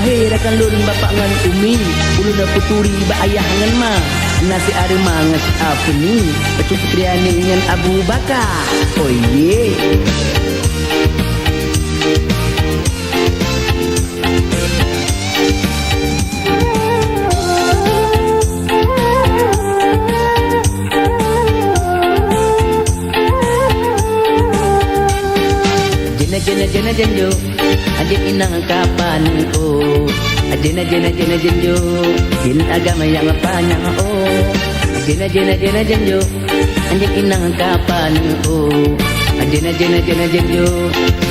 Hei rakan lun bapak ngan umi, ulu na puturi ba ayah ngan ma. Nasi ada mangas apa ni? Pacu Fitriani ngan Abu Bakar. Oh ye. Jena jenjo adik inang kapan oh jena jenjo jin agama yang panjang oh jena jenjo adik inang kapan oh jena jenjo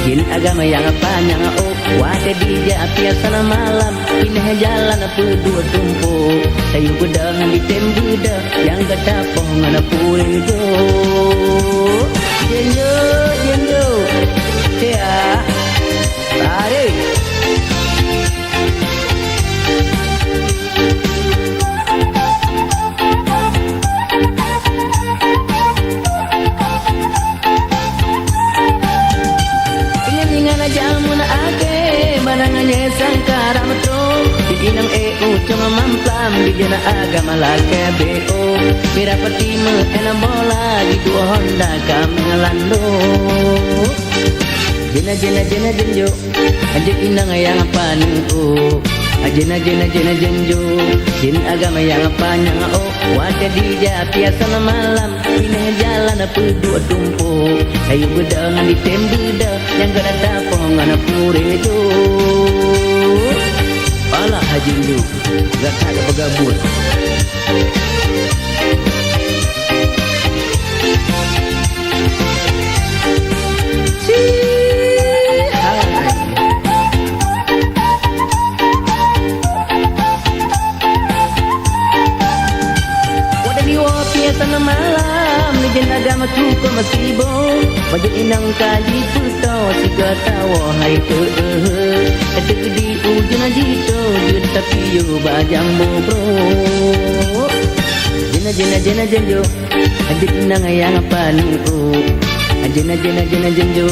jin agama yang panjang oh wate dija biasa malam ini jalan dua tumpu sayu gedang di tembuda yang ketapong ana pulido jenjo ya tarik ingin aja mun ake barangannya sangkara metro inang cuma mamplam di jana agama lake BO mira petimu enam bola di dua Honda kami ngelando jena jenjo adik inang yang paning oh jena jenjo jin agama yang panjang oh wate dija biasa malam ini jalan dua tumpu ayo gedang di tembuda yang gak ada pongan purejo alah hajinju gak ada begabut sana malam legend agama cukup masibo baju inang kaji puto siga tawo hai tu ketek di ujung jito jun tapi yo bajang bro jena jenjo adik inang yang paning oh jena jenjo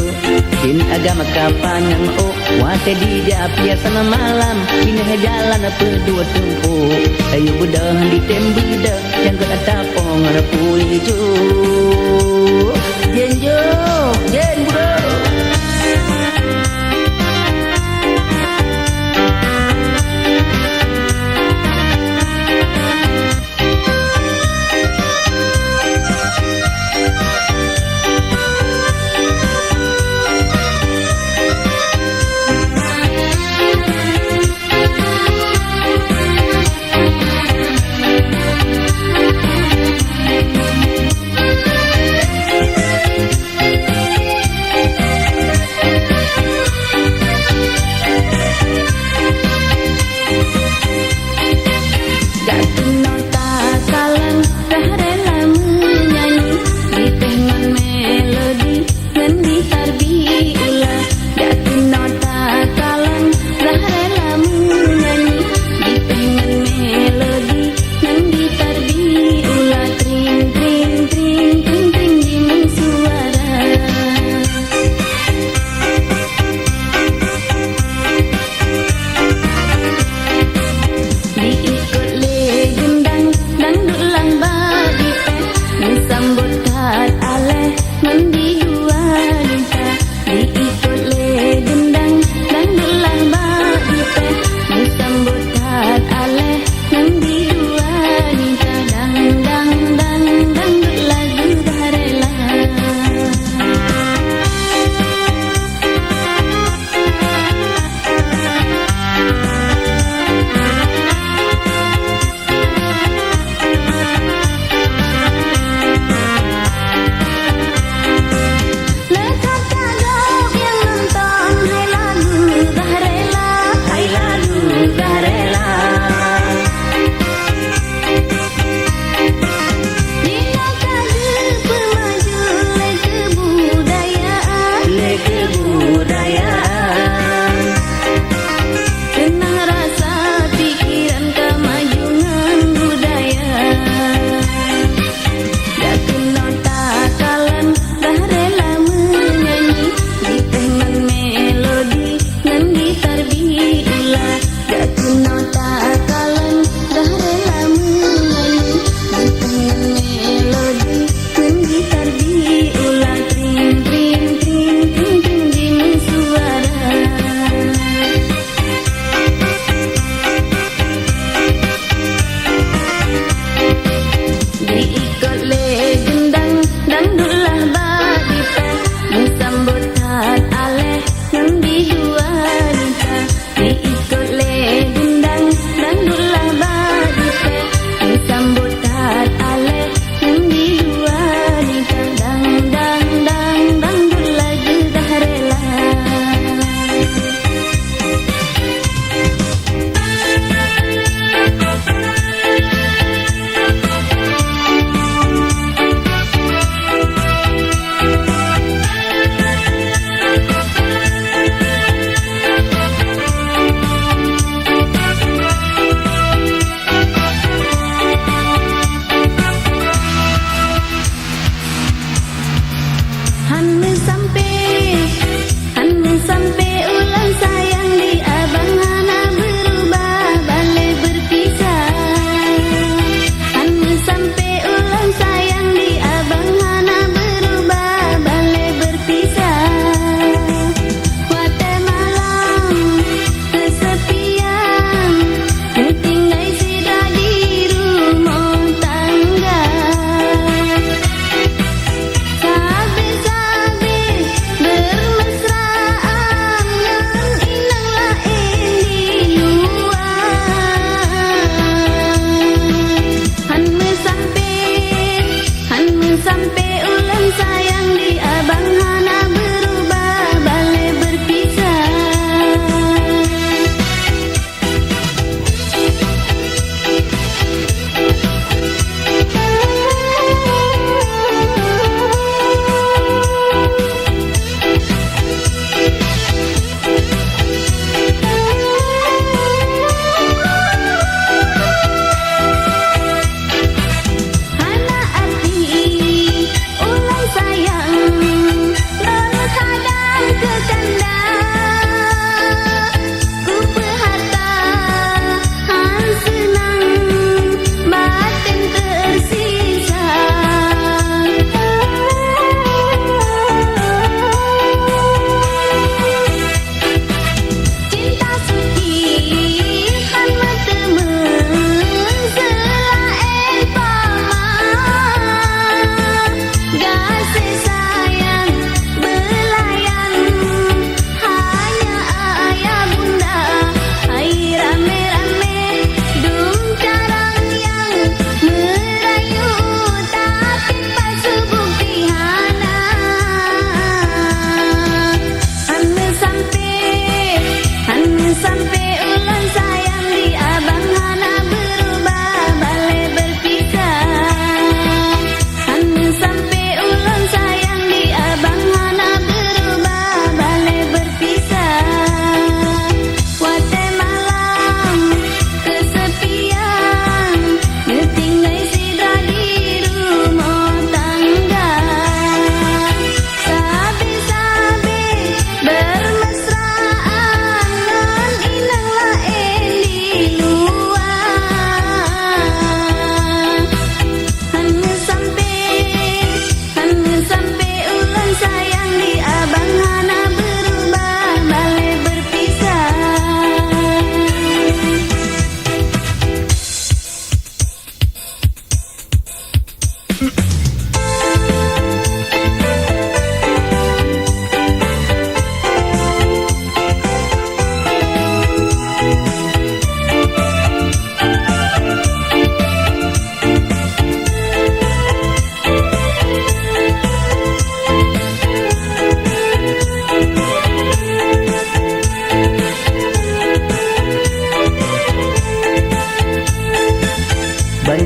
jin agama kapan yang oh wate dija biasa malam ini jalan dua tumpu ayo budah di tembuda yang gak ada pongan pulijo jenjo jen bro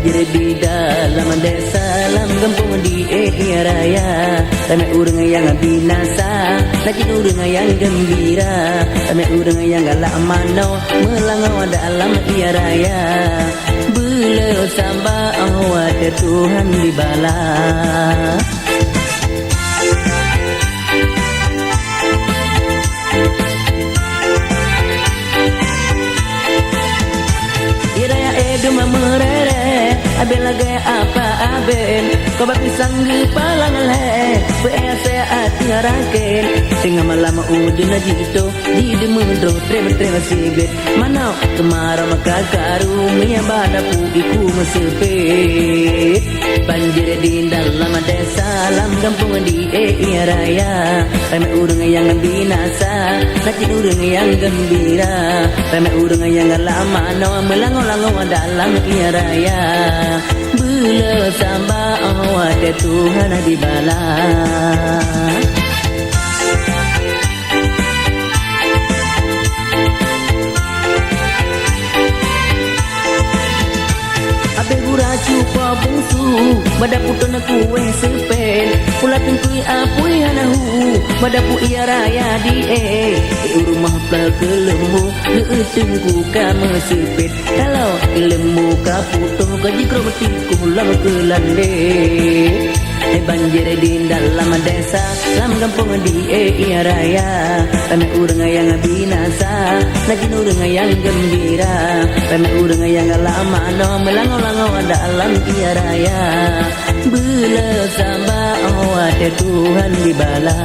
banjir di dalam desa, dalam kampung di raya. Ramai urang yang binasa, lagi urang yang gembira. Ramai urang yang galak mano, melangau dalam raya. Beliau samba awat Tuhan di bala. Duma merere abela gaya apa aben kau bak sanggu palang le bease ati raken singa malam udin jito di demendro trema sibet manau kemarau maka karu mia badapu iku mesepet banjir di dalam desa dalam kampung di raya. Ramai urang yang binasa lagi urang yang gembira. Ramai urang yang lama no melangau-langau dalam raya. Beliau samba awat Tuhan di bala. Abe gura cupa bungsu badapu tona kue sepen pula tengkui apui hanahu badapu ia raya di rumah pel kelembu leutengku kama sepet kalau kelembu kaputuh gaji kromati kulang kelande. Banjir di dalam desa dalam kampung di raya. Ramai urang yang binasa lagi urang yang gembira. Ramai urang yang lama no melangau-langau dalam raya. Beliau samba awat Tuhan di bala.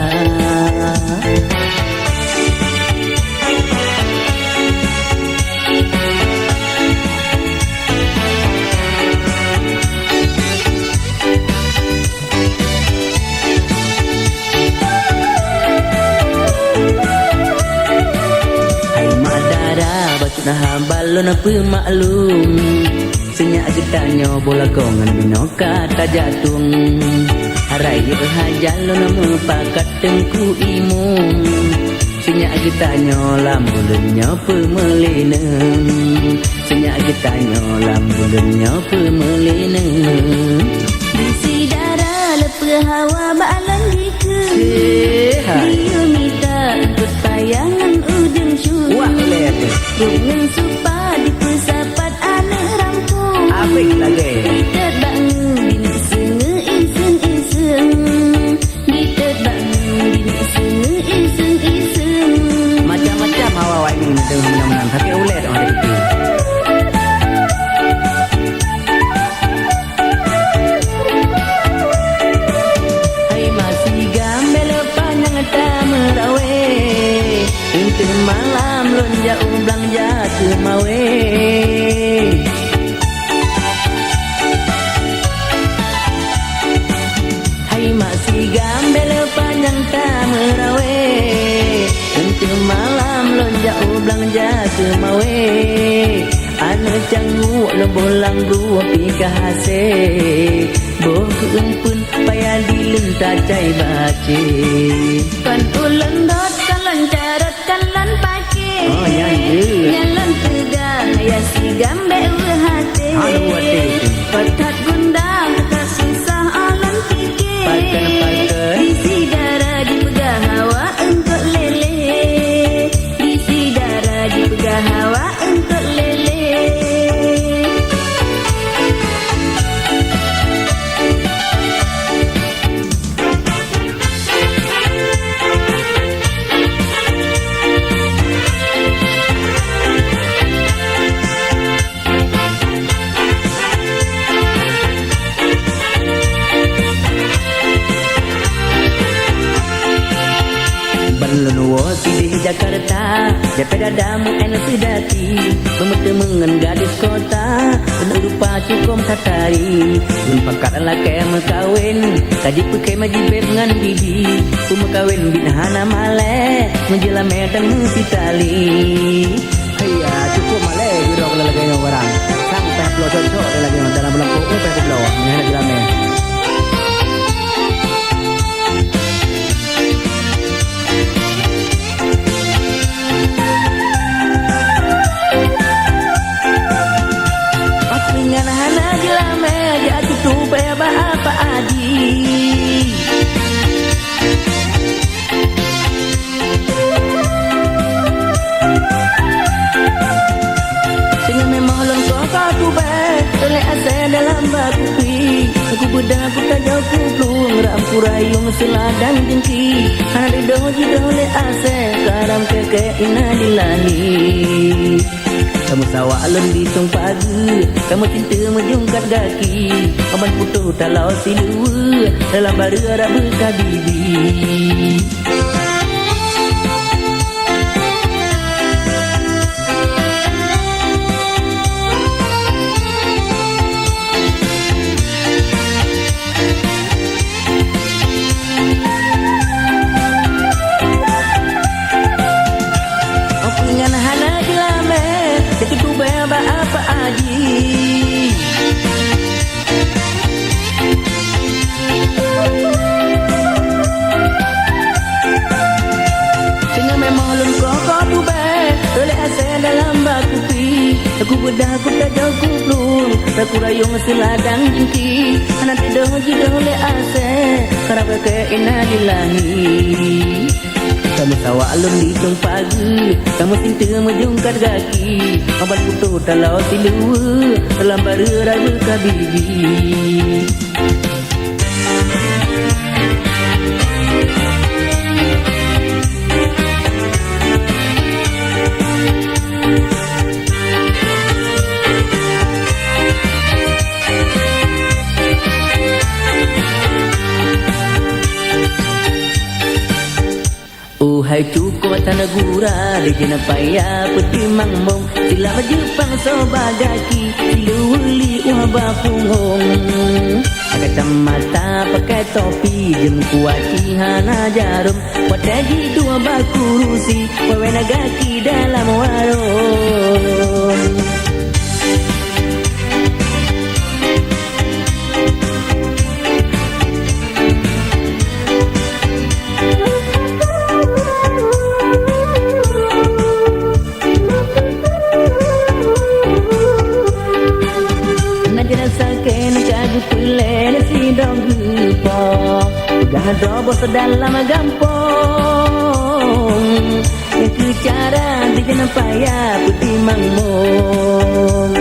Nah balon pemaklum senyak getanyo bola kongan minoka tajatung harai hajalon mepakat tengku imum senyak getanyo lambulunyo pemelinen senyak getanyo lambulunyo pemelinen bisi darah lepah hawa balan dike dia minta bertayangan ujung syurga dengan supa di pesapat anak rampung. Apik lagi kita bangun bini senga iseng-iseng kita bangun bini senga iseng-iseng macam-macam hawa ini dengan menang-menang tapi ulet orang itu. Hai masih gambel panjang tamerawe inti malam lonjak ublang jatuh mawe. Hai masih gambel panjang tamerawe inti malam lonjak ublang jatuh mawe. Anu canggu bolang gua pikahase boh keumpun payah dilentah cai bace kan ulen dot kalan carat kalan pake nyalan tegang ya si gambe hati patat gundang kasusah alam pikir isi darah dipegah hawa engkau lele isi darah dipegah hawa engkau lele. Balon di Jakarta Dapat dadamu enak sedati Bertemu gadis kota Penuh rupa cukup tatari Pakat ala kaya mekawin Kaji pakai majibet dengan bibi Pemekawin binahana male Menjelam medan musitali. Iya cukup male Biro kalau lagi dengan orang Sampai pulau cocok lagi dalam bulan pokok Sampai pulau Mengenai jelamnya. Dengan hana jelam kurayung seladang jengki ada doji dole ase karam keke inalilahi kamu sawa alun ditung pagi kamu cinta menjungkat gaki aman putu talau silu dalam baru ada berkabibi apa aji Tengah memang lun koko tube oleh ase dalam bakupi aku bedah aku tak jauh kuplung aku rayung seladang jengki anak tidak jika oleh ase karena ke inalilahi kamu sawa alun ditung pagi kamu cinta menjungkat gaki abat putu talau silu dalam baru ragu kabibi Hai cukup tanah gura Dejana payah peti mangmong Sila majupang sobagaki Sila uli uaba punghong Kacamata pakai topi Jem kuati hana jarum Wadaji dua bakurusi Wawena gaki dalam warung Drobos dalam gampong Itu cara dijana payah putih mangmong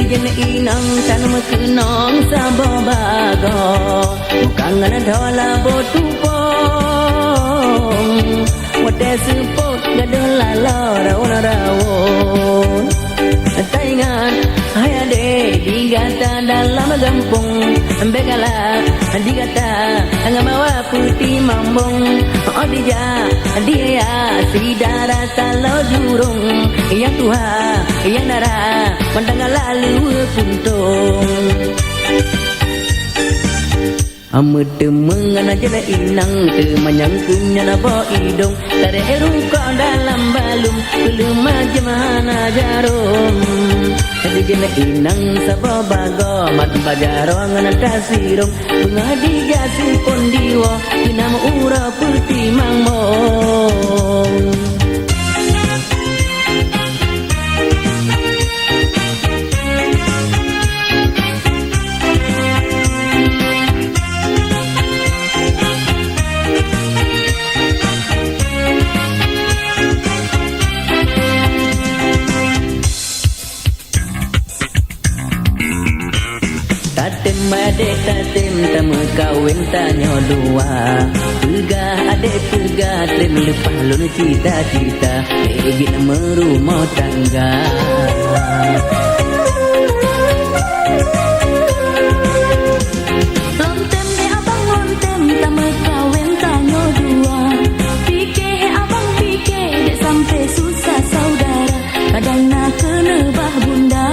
Dijana inang tanam kenong sabobago Bukan ngana dola botupong Wate sepot gaduh lalau rawon Taingan hayade digata dalam gampung Begala digata ngamawa putih mambong Odija dia sidara talau jurung Yang tuha yang nara mandang lalu puntung Amat mengana jana inang temanyang kunyana bo idong tare ruka dalam balum belum majmana jarum jadi jana inang sabo bago mat bajarong ngana tasirong bungadi jasi pondiwo dinam ura putih mangmong Adek tatem tamu kawin tanyo dua Pegah adek pegah tem lepas lun cita-cita Egin merumah tangga Lontem de abang lontem tamu kawin tanyo dua Pikir abang pikir dek sampai susah saudara Kadang nak kena bah bunda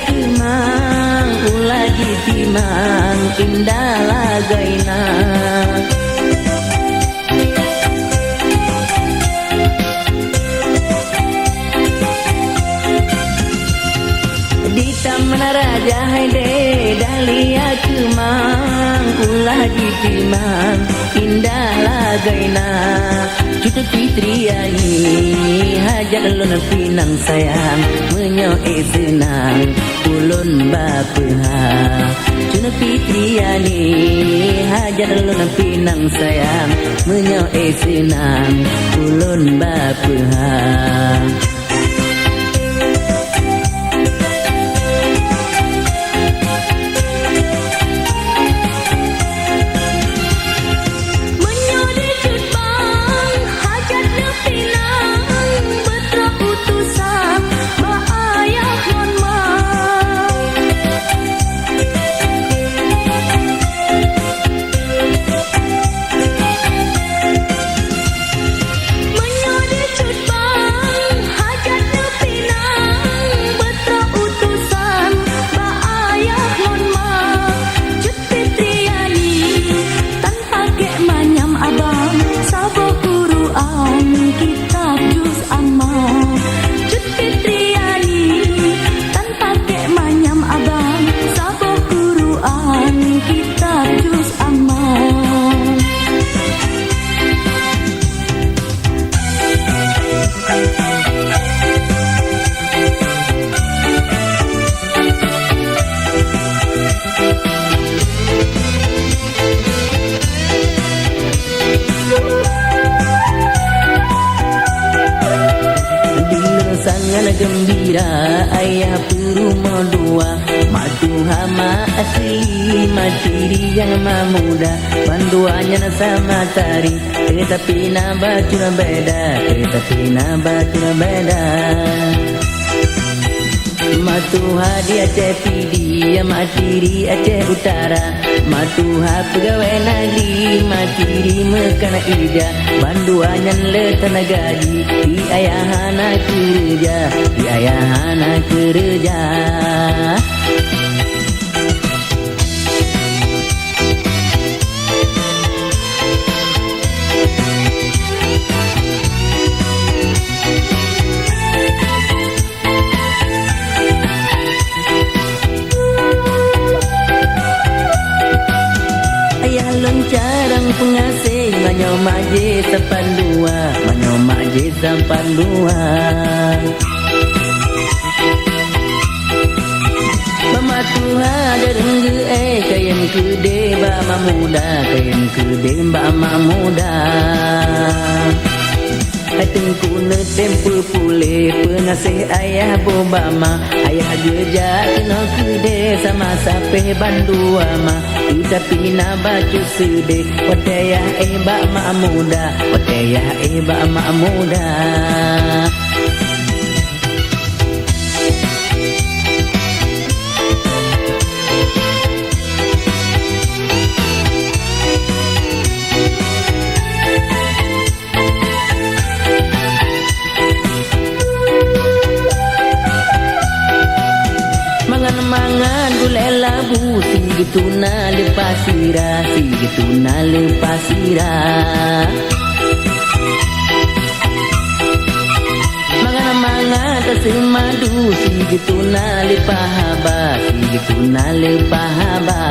Timang ulagi timang indah lagaina di taman raja hai de dahlia kemang ulah ditimang indah lagaina cucu fitriani hajat lon pinang sayang menyoe senang ulun bapeha cucu fitriani hajat lon pinang sayang menyoe senang ulun bapeha. Sangat gembira ayah perumah dua Matuha ma asli matiri yang muda Panduannya sama tari tetapi batu beda tetapi batu beda Matuha di Aceh Pidi matiri Aceh Utara Matuha pegawai negeri matiri Mekana Ida Banduannya letana gaji di ayahana kerja di ayahana kerja. Carang pengasih manyo maje sampan dua manyo maje sampan dua Mama Tuha derengge kayem kede ba muda kayem kede ba muda Tengku ne tempu pule pengasih ayah bobama ayah geja kena kede sama sape bandua ma tapi na bacu sude watayah ba muda watayah ba muda Mangan gulai labu Sigitu na lepasira Sigitu na lepasira Mangan tasemadu Sigitu na lepahaba Sigitu na lepahaba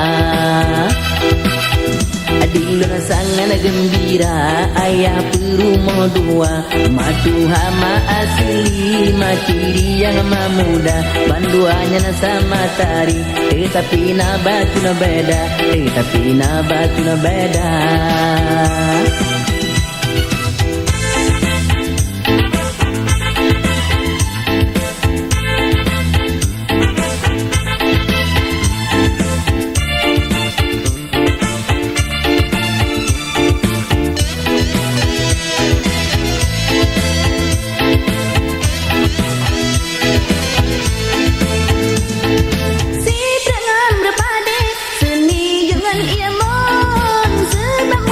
Adilun sangat gembira ayah perumah dua Matuha ma asli matiri yang muda Banduannya sama tari tetapi batu beda tetapi batu beda Ia mon sebab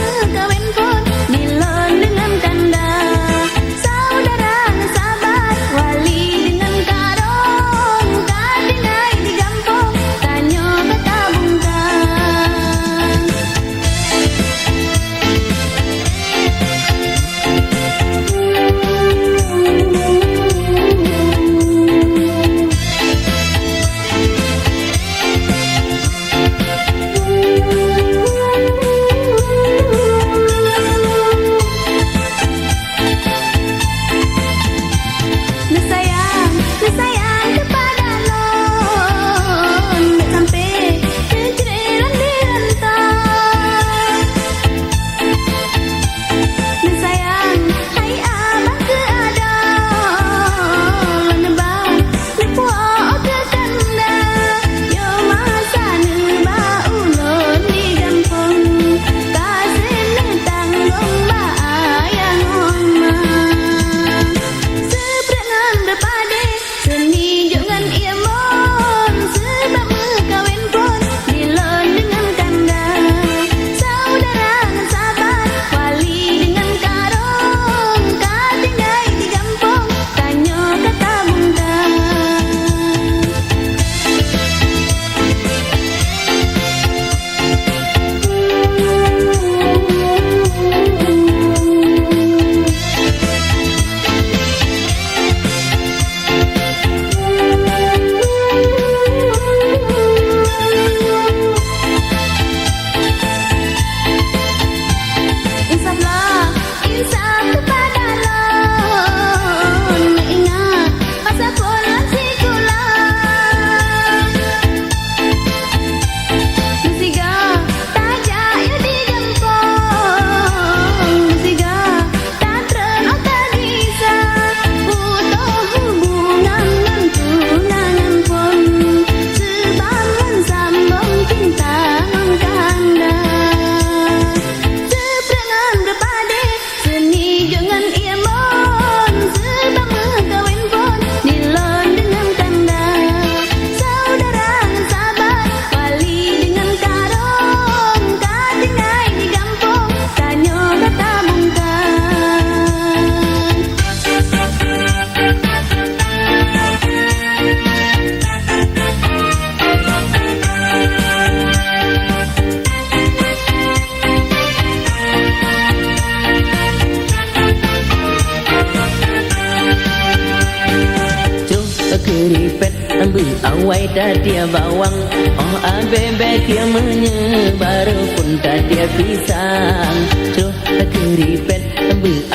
keripet awai tadia bawang. Oh abebe kia menyebar pun tadia pisang. Cuh keripet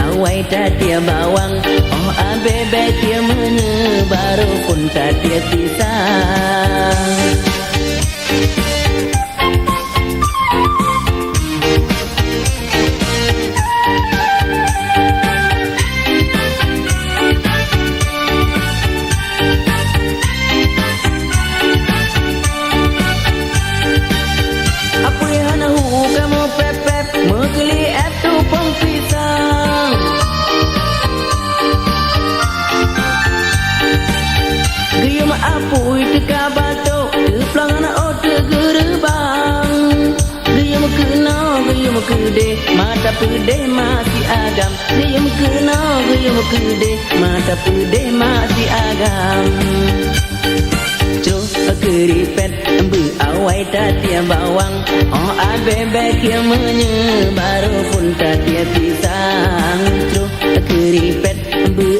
awai tadia bawang. Oh abebe kia menyebar pun tadia pisang. Apoi teka bato pelangan ote gerbang. Gayam kena gayam kede mata pede masih agam. Gayam kena gayam kede mata pede masih agam. Cuh keripet awai tatia bawang. Oh abebe kia menyebar pun tatia pisang. Cuh keripet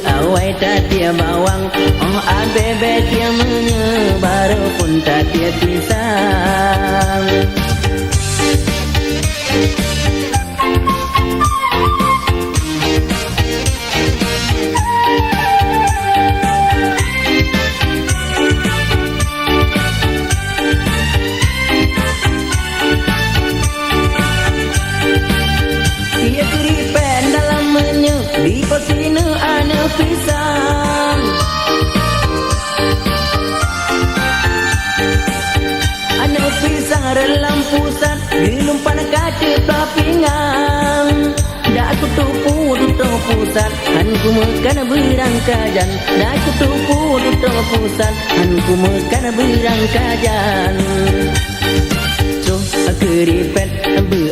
awai tatia bawang. Oh abebe kia menyebar pun tatia pisang. Dia keripet dalam menyu di posinu ane pisang. Ane pisang relam pusat dilumpan kaca pelapingan. Dak aku tupu duduk pusat hanku makan berang kajan. Dak aku tupu duduk pusat hanku makan berang kajan. Keripet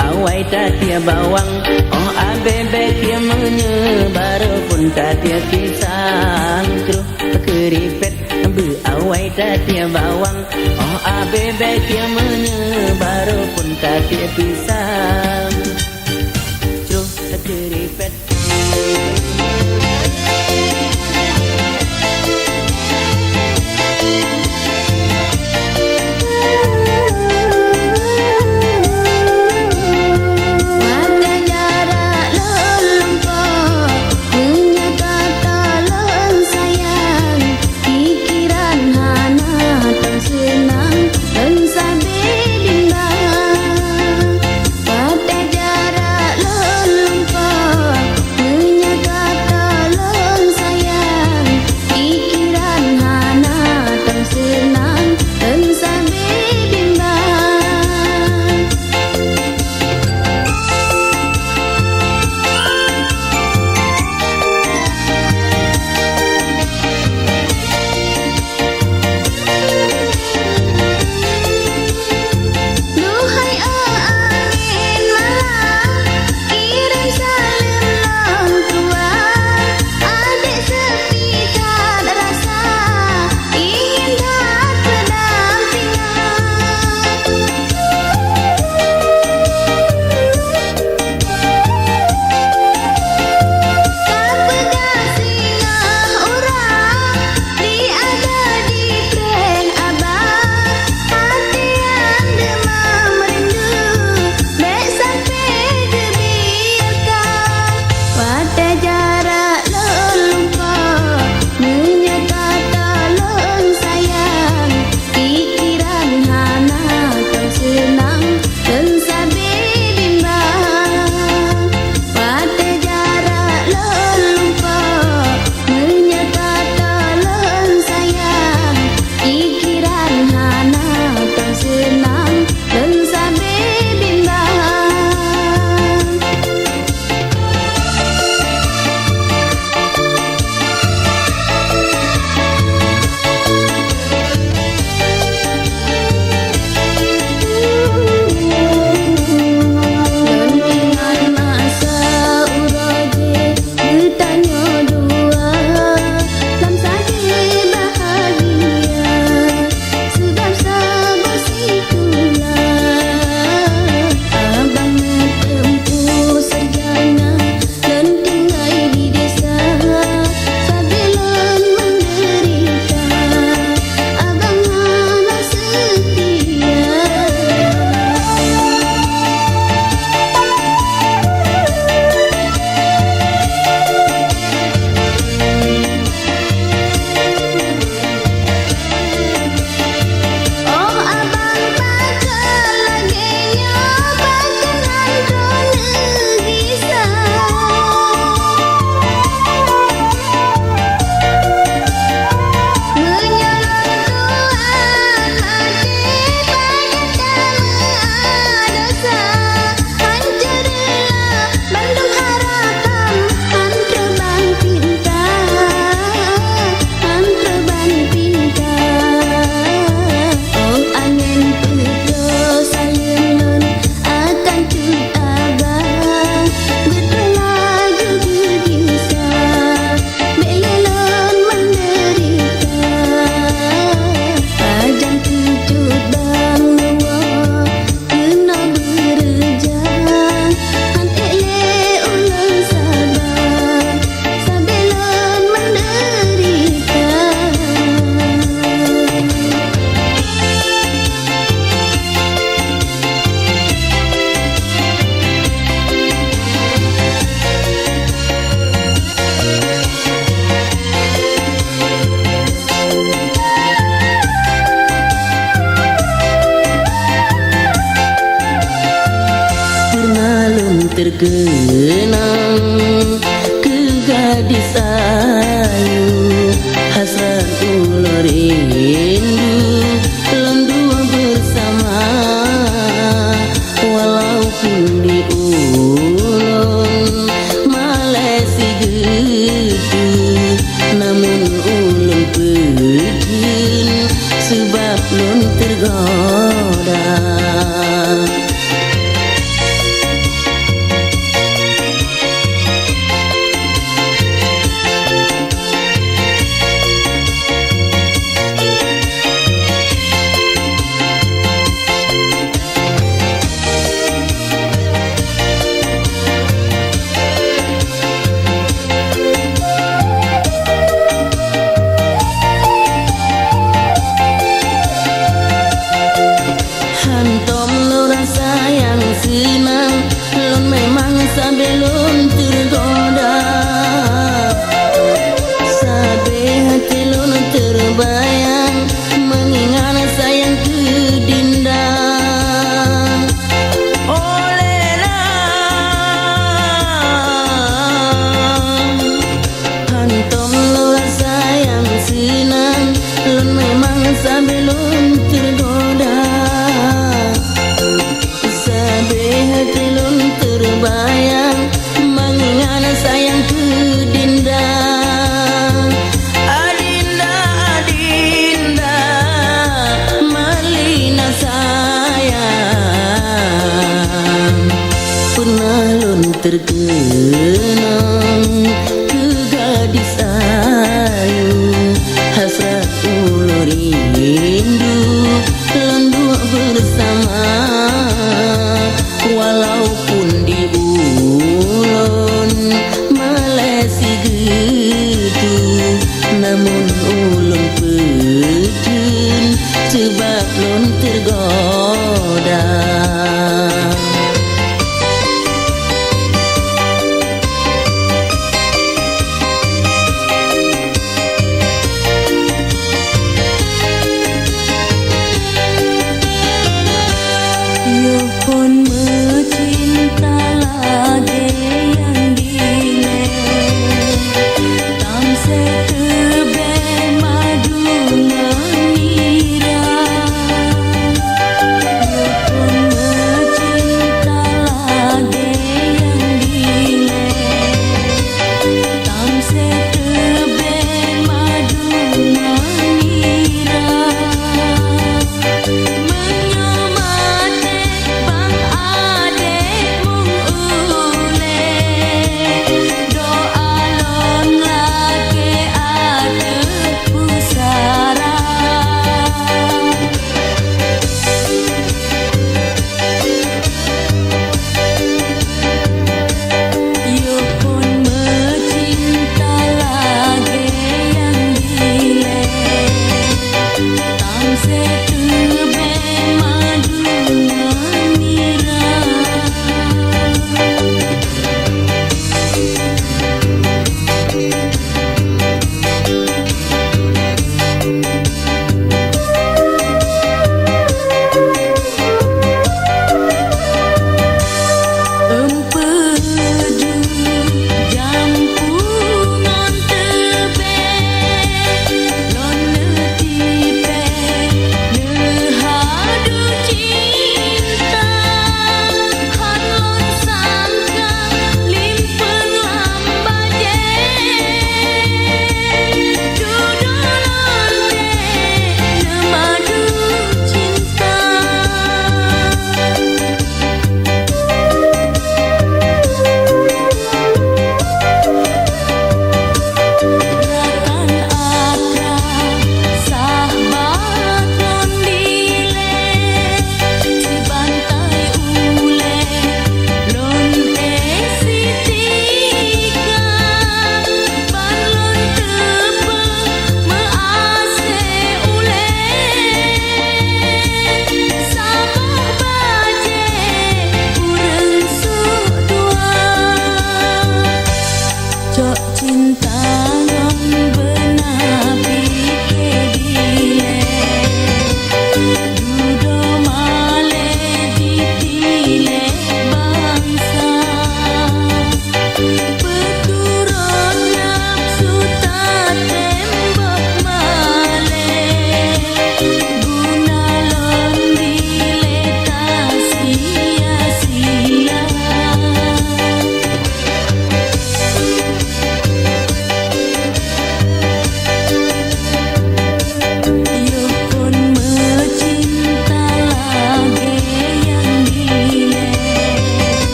awai tatia bawang. Oh abebe kia menyebar pun tatia pisang. Terus keripet awai tatia bawang. Oh abebe kia menyebar pun tatia pisang. Terus keripet Hãy terkenang ke gadis ayu hasrat ulo rindu lendua bersama walaupun di ulun Malaysia gitu namun ulun pergi sebab lun tergoda. Sebelum tergoda sampai hati lun terbayang mengingat sayang ke dinda olelah hantom lun sayang senang lun memang sebelum tergoda sampai hati lun terbayang mengingat sayang ke dinda adinda adinda malina sayang pernah lun terkenang ke gadis ayu hasrat ulo rindu lendua bersama walaupun di ulun Malaysia gitu namun ulun pejun sebab lun tergoda. Yo pun mencinta lagi yang gile tam setebe madu mengira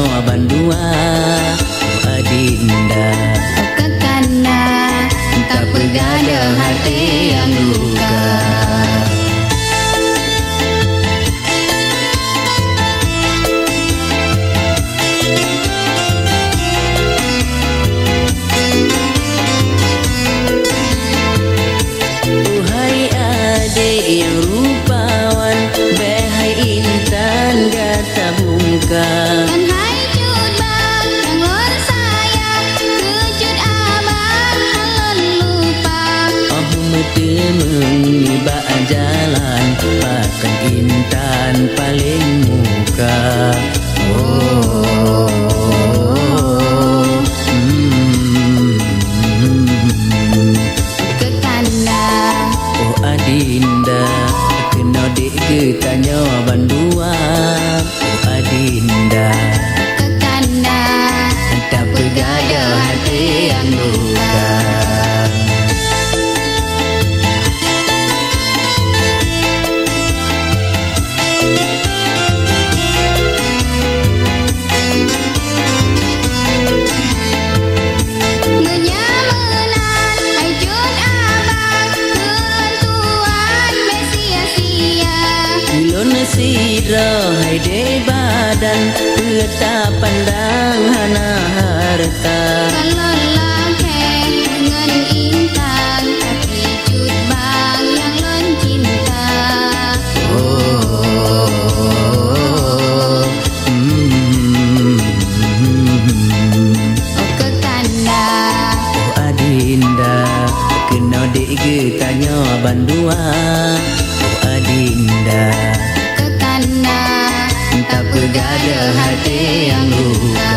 jawaban dua. Oh adinda, oh kekana, tak bergada hati yang luka. Yang rupawan, behai intan gata bungka. Kan hai cut bang, yang lor sayang, kecut abang, halon lupa. Oh metemeng niba jalan, pakan intan paling muka. Oh, kekana, oh adinda, kena dek kita jawaban dua. Oh adinda, kekana, tak bergada hati yang luka. menyamenan, hai cut abang, kentuan mesia-sia. Ulun sidra hai de badan, peta pandang hana harta. Kalon langkeh dengan intan, tapi cut bang yang lon cinta. Oh, Oh kekana, oh adinda, kena dek kita jawaban dua. Oh adinda, kekana, tak bergada hati yang luka.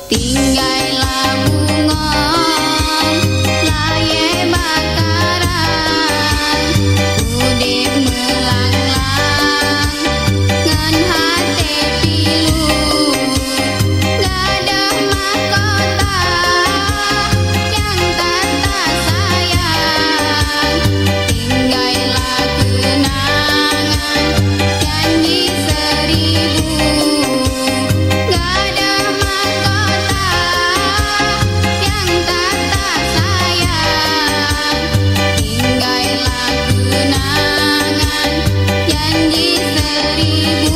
Tinggailah bunga laye bakaran udip melanglang ngan hati pilu gadah mahkota yang tata sayang tinggailah kenangan janji seribu gadah mahkota yang tata sayang tinggailah kenangan janji seribu.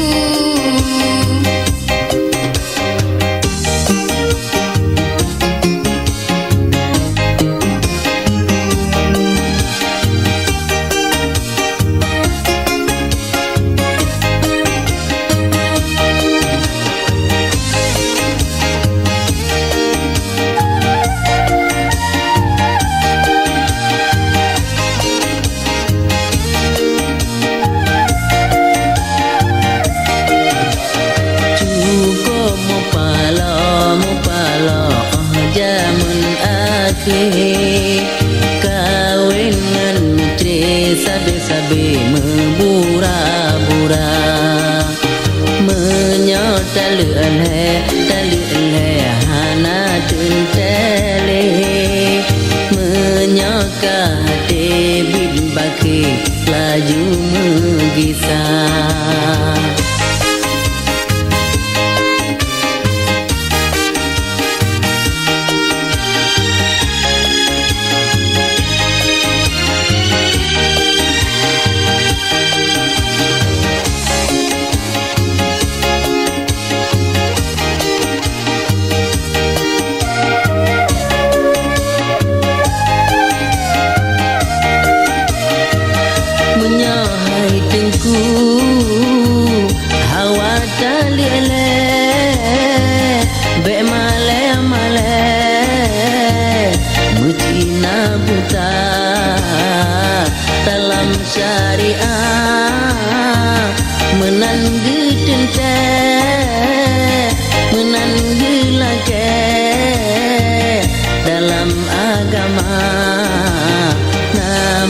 Cukup mupala jamun akhir kawin ngan mitri sabe-sabe membura-bura menyot tali elhe hana tuntele menyokah hati bin baki laju mengisah. Menyahai tengku hawa tali ele be male mucina buta dalam syariah menangge tente menangge lake dalam agama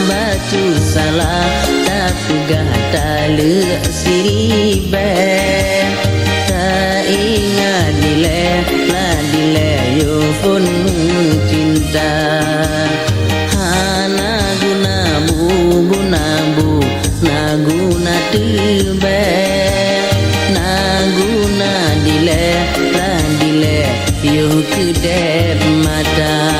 bacu salah tapi gata le siribe tak ingat dile yo pun cinta hana guna tebe na guna dile yo kedep mata.